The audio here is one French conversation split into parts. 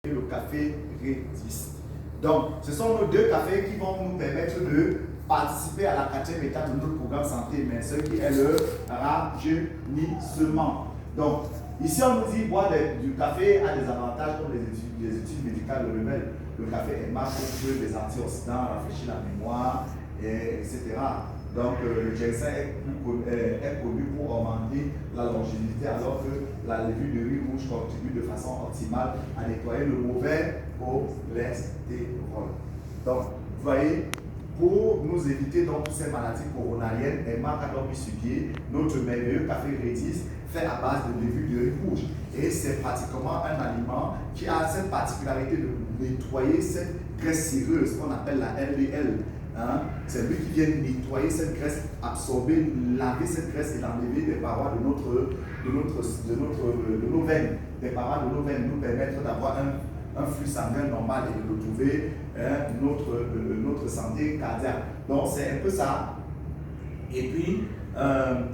et le café Redis. Donc, ce sont nos deux cafés qui vont nous permettre de participer à la quatrième étape de notre programme santé immersive qui est le rajeunissement. Donc, ici on nous dit boire du café a des avantages comme les études médicales le révèlent. Le café est marqué contre les antioxydants, rafraîchit la mémoire, etc. Donc, le ginseng est connu pour augmenter la longévité alors que la levure de riz rouge contribue de façon optimale à nettoyer le mauvais cholestérol. Donc, vous voyez, pour nous éviter donc toutes ces maladies coronariennes, Emma Kadopi-Subier, notre merveilleux café Redis, fait à base de levure de riz rouge. Et c'est pratiquement un aliment qui a cette particularité de nettoyer cette graisse cireuse qu'on appelle la LDL. Hein? C'est lui qui vient nettoyer cette graisse, absorber, laver cette graisse et l'enlever des parois de nos veines. Des parois de nos veines nous permettre d'avoir un flux sanguin normal et de retrouver notre santé cardiaque. Donc c'est un peu ça. Et puis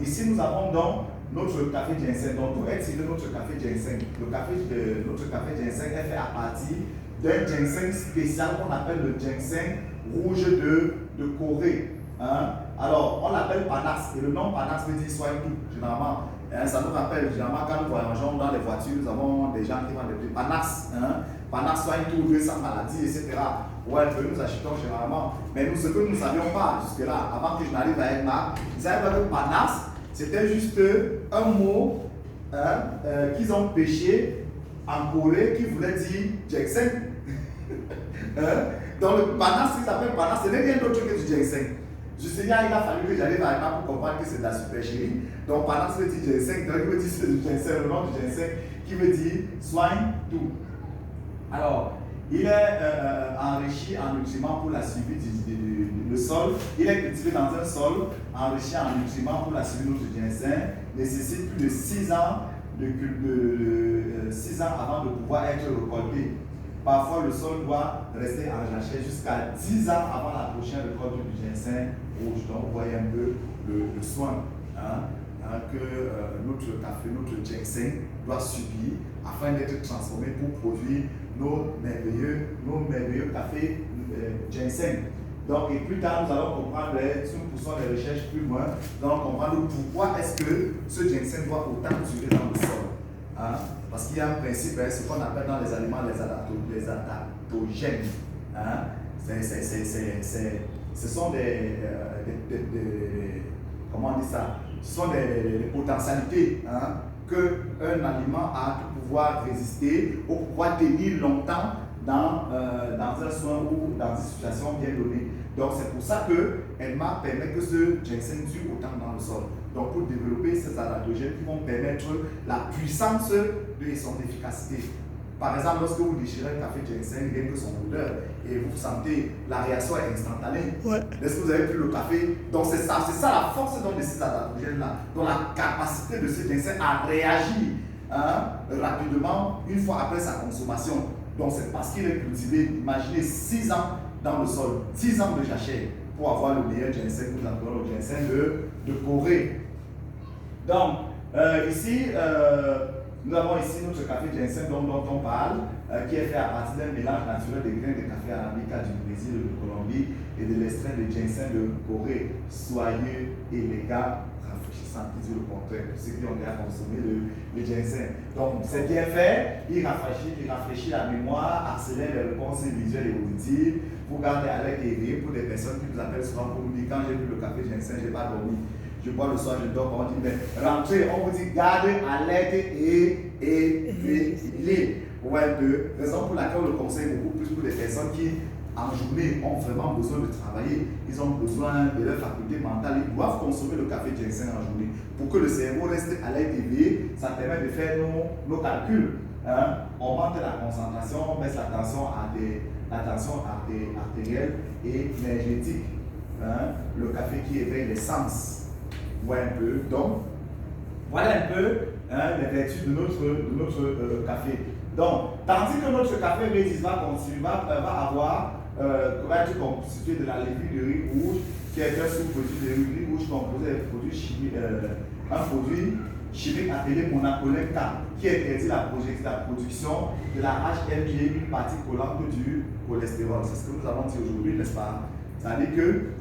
ici nous avons donc notre café ginseng. Donc pour étirer notre café ginseng, notre café ginseng est fait à partir d'un ginseng spécial qu'on appelle le ginseng rouge de Corée. Hein? Alors on l'appelle Panax et le nom Panax veut dire soigne tout. Généralement, ça nous rappelle généralement quand nous voyageons dans les voitures, nous avons des gens qui vendent des Panax. Hein? Panax soigne tout, 200 maladies, etc. Ouais, nous achetons généralement. Mais nous, ce que nous ne savions pas jusque-là, avant que je n'arrive à Edma, ils savaient pas que Panax, c'était juste un mot qu'ils ont pêché en Corée qui voulait dire ginseng. Donc le Panax, ce qui s'appelle Panax, ce n'est rien d'autre que du ginseng. Justement, il a fallu que j'arrive à Edma pour comprendre que c'est de la supercherie. Donc Panax veut dire ginseng, donc il veut dire c'est du ginseng, le nom du ginseng qui veut dire soigne tout. Alors, il est enrichi en nutriments pour la suivi du sol. Il est cultivé dans un sol enrichi en nutriments pour la suivi du ginseng. Nécessite plus de 6 ans, 6 ans avant de pouvoir être récolté. Parfois, le sol doit rester en jachère jusqu'à 10 ans avant la prochaine récolte du ginseng rouge. Donc, vous voyez un peu le soin que notre café, notre ginseng doit subir afin d'être transformé pour produire nos merveilleux cafés ginseng. Donc, et plus tard, nous allons comprendre, si nous poussons les recherches plus loin, nous allons comprendre pourquoi est-ce que ce ginseng doit autant durer dans le sol. Hein? Parce qu'il y a un principe, ce qu'on appelle dans les aliments les adaptogènes. Hein? Ce sont comment on dit ça? Ce sont des potentialités qu'un aliment a pour pouvoir résister ou pour pouvoir tenir longtemps dans un soin ou dans une situation bien donnée. Donc c'est pour ça que Elma permet que ce ginseng dure autant dans le sol. Donc pour développer ces adaptogènes qui vont permettre la puissance de son efficacité. Par exemple, lorsque vous déchirez un café ginseng, rien que son odeur, et vous sentez la réaction est instantanée. Ouais. Est-ce que vous avez pris le café? Donc c'est ça la force de ces adaptogènes-là. Donc la capacité de ce ginseng à réagir rapidement une fois après sa consommation. Donc c'est parce qu'il est cultivé, imaginez 6 ans dans le sol, 6 ans de jachère pour avoir le meilleur ginseng, nous appelons le ginseng de Corée. Donc ici, nous avons ici notre café ginseng dont on parle, qui est fait à partir d'un mélange naturel des grains de café arabica du Brésil et de Colombie et de l'extrait de ginseng de Corée, soyeux, élégant, rafraîchissant, qui dit le contraire, pour ceux qui ont déjà consommé le ginseng. Donc c'est bien fait, il rafraîchit la mémoire, accélère les réponses visuelles et auditives, pour garder alerte et éveillé pour des personnes qui nous appellent souvent pour nous dire quand j'ai bu le café ginseng, je n'ai pas dormi. Je bois le soir, je dors, on dit, mais rentrez, on vous dit garde alerte et éveillé. Ouais, un peu. Raison pour laquelle on le conseille beaucoup plus pour des personnes qui, en journée, ont vraiment besoin de travailler. Ils ont besoin de leur faculté mentale. Ils doivent consommer le café ginseng en journée. Pour que le cerveau reste alerte et éveillé, ça permet de faire nos calculs. On augmente la concentration, on baisse la tension artérielle et énergétique. Le café qui éveille les sens. Ouais, un peu. Donc, voilà un peu les vertus de notre café. Donc, tandis que notre café Redis va être constitué de la levure de riz rouge, qui est un sous-produit de riz rouge composé de produits chimiques, un produit chimique appelé monacolin K, qui interdit la production de la HDL, qui est une partie collante du cholestérol. C'est ce que nous avons dit aujourd'hui, n'est-ce pas? C'est-à-dire que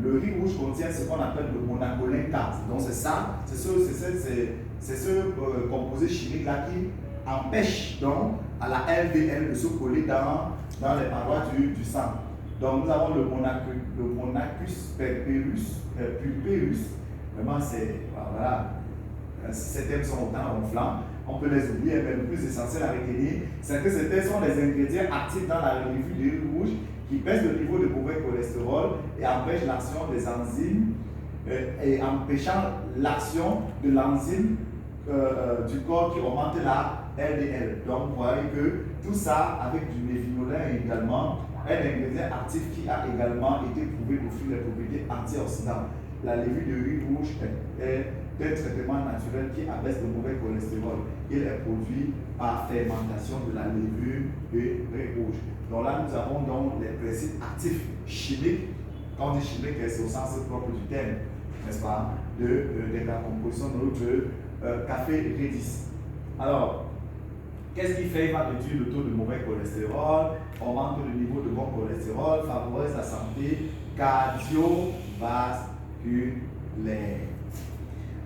le riz rouge contient ce qu'on appelle le monacolin K. Donc c'est ça, c'est ce composé chimique-là qui empêche donc à la LDL de se coller dans les parois du sang. Donc nous avons le Monachus pulperus. Vraiment, voilà, ces thèmes sont autant ronflants, on peut les oublier, mais le plus essentiel à retenir, c'est que ces thèmes sont les ingrédients actifs dans la revue du riz rouge qui baissent le niveau de mauvais cholestérol et empêchent l'action des enzymes et empêchant l'action de l'enzyme du corps qui augmente la LDL. Donc vous voyez que tout ça avec du mévinolin également, un ingrédient actif qui a également été prouvé d'offrir les propriétés antioxydantes. La levure de riz rouge est un traitement naturel qui abaisse le mauvais cholestérol. Il est produit par fermentation de la levure de riz rouge. Donc là, nous avons donc les principes actifs chimiques. Quand on dit chimique, c'est au sens propre du terme, n'est-ce pas, de la composition de notre café Redis. Alors, qu'est-ce qui fait? Il va réduire le taux de mauvais cholestérol, augmente le niveau de bon cholestérol, favorise la santé cardiovasculaire.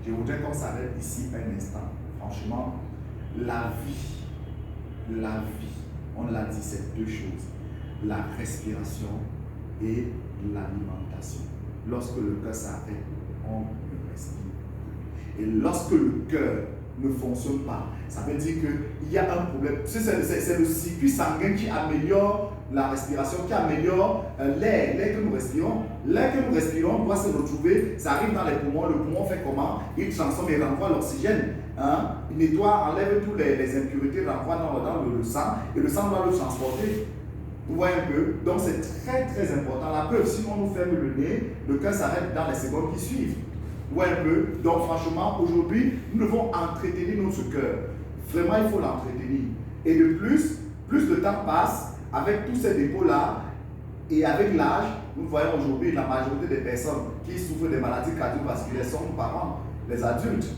Je voudrais qu'on s'arrête ici un instant. Franchement, la vie, on l'a dit, c'est deux choses. La respiration et l'alimentation. Lorsque le cœur s'arrête, on ne respire plus. Et lorsque le cœur ne fonctionne pas, ça veut dire qu'il y a un problème. C'est le circuit sanguin qui améliore la respiration, qui améliore l'air que nous respirons. L'air que nous respirons doit se retrouver, ça arrive dans les poumons. Le poumon fait comment? Il transforme et renvoie l'oxygène. Il nettoie, enlève toutes les impuretés, renvoie dans le sang, et le sang doit le transporter. Vous voyez un peu? Donc c'est très très important. La preuve, si on nous ferme le nez, le cœur s'arrête dans les secondes qui suivent. Vous voyez un peu? Donc franchement, aujourd'hui, nous devons entretenir notre cœur. Vraiment, il faut l'entretenir. Et de plus le temps passe, avec tous ces dépôts-là, et avec l'âge, nous voyons aujourd'hui la majorité des personnes qui souffrent des maladies cardiovasculaires sont nos parents, les adultes.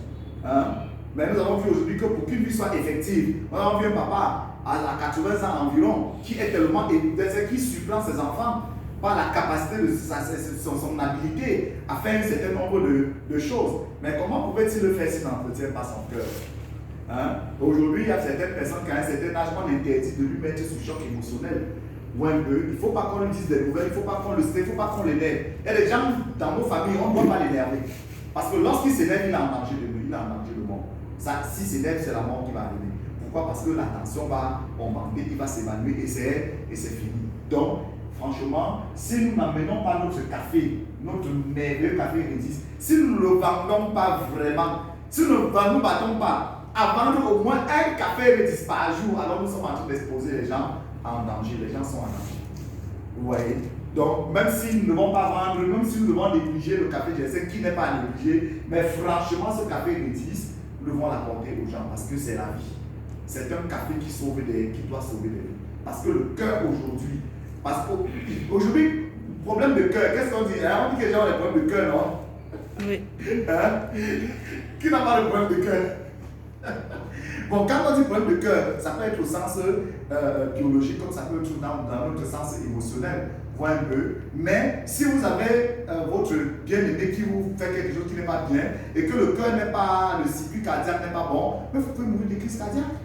Mais nous avons vu aujourd'hui que pour qu'une vie soit effective, nous avons vu un papa à 80 ans environ qui est tellement éduqué, qui surprend ses enfants par la capacité de son habilité à faire un certain nombre de choses. Mais comment pouvait-il le faire s'il n'entretient pas son cœur? Aujourd'hui, il y a certaines personnes qui, à un certain âge, on interdit de lui mettre sous choc émotionnel. Il ne faut pas qu'on lui dise des nouvelles, il ne faut pas qu'on le stresse, il ne faut pas qu'on l'énerve. Il y a des gens dans nos familles, on ne doit pas l'énerver. Parce que lorsqu'il s'énerve, il est en danger de nous, il est en danger de mort. S'il s'énerve, c'est la mort qui va arriver. Pourquoi? Parce que la tension va augmenter, il va s'évanouir et c'est fini. Donc, franchement, si nous n'amenons pas notre café, notre merveilleux café Redis, si nous ne le vendons pas vraiment, si nous ne battons pas à vendre au moins un café Redis par jour, alors nous sommes en train d'exposer les gens en danger. Les gens sont en danger. Vous voyez? Donc, même si nous ne devons pas vendre, même si nous devons négliger le café GSM qui n'est pas à négliger, mais franchement, ce café Redis, nous devons l'apporter aux gens parce que c'est la vie. C'est un café qui doit sauver des vies. Parce que le cœur aujourd'hui, parce qu'aujourd'hui, problème de cœur, qu'est-ce qu'on dit? On dit que les gens ont des problèmes de cœur, non? Oui. Qui n'a pas de problème de cœur? Bon, quand on dit problème de cœur, ça peut être au sens biologique, comme ça peut être dans notre sens émotionnel, voire un peu. Mais si vous avez votre bien-aimé qui vous fait quelque chose qui n'est pas bien, et que le cœur n'est pas, le circuit cardiaque n'est pas bon, mais vous pouvez mourir de crise cardiaque.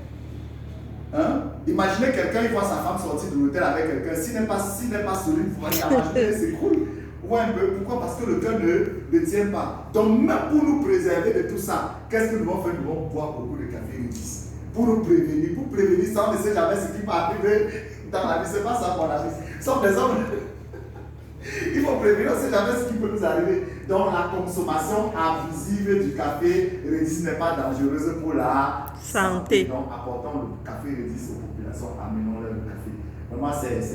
Imaginez quelqu'un, il voit sa femme sortir de l'hôtel avec quelqu'un, s'il n'est pas solide, vous voyez, la majorité s'écroule. Ouais, un peu. Pourquoi? Parce que le cœur ne tient pas. Donc, même pour nous préserver de tout ça, qu'est-ce que nous devons faire? Nous devons boire beaucoup de café Redis. Pour nous prévenir, ça, on ne sait jamais ce qui va arriver dans la vie. Ce n'est pas ça qu'on a dit. Sauf des hommes. Il faut prévenir, on ne sait jamais ce qui peut nous arriver. Donc, la consommation abusive du café Redis n'est pas dangereuse pour la santé. Donc, apportons le café Redis aux populations, amenons-leur le café. Vraiment, c'est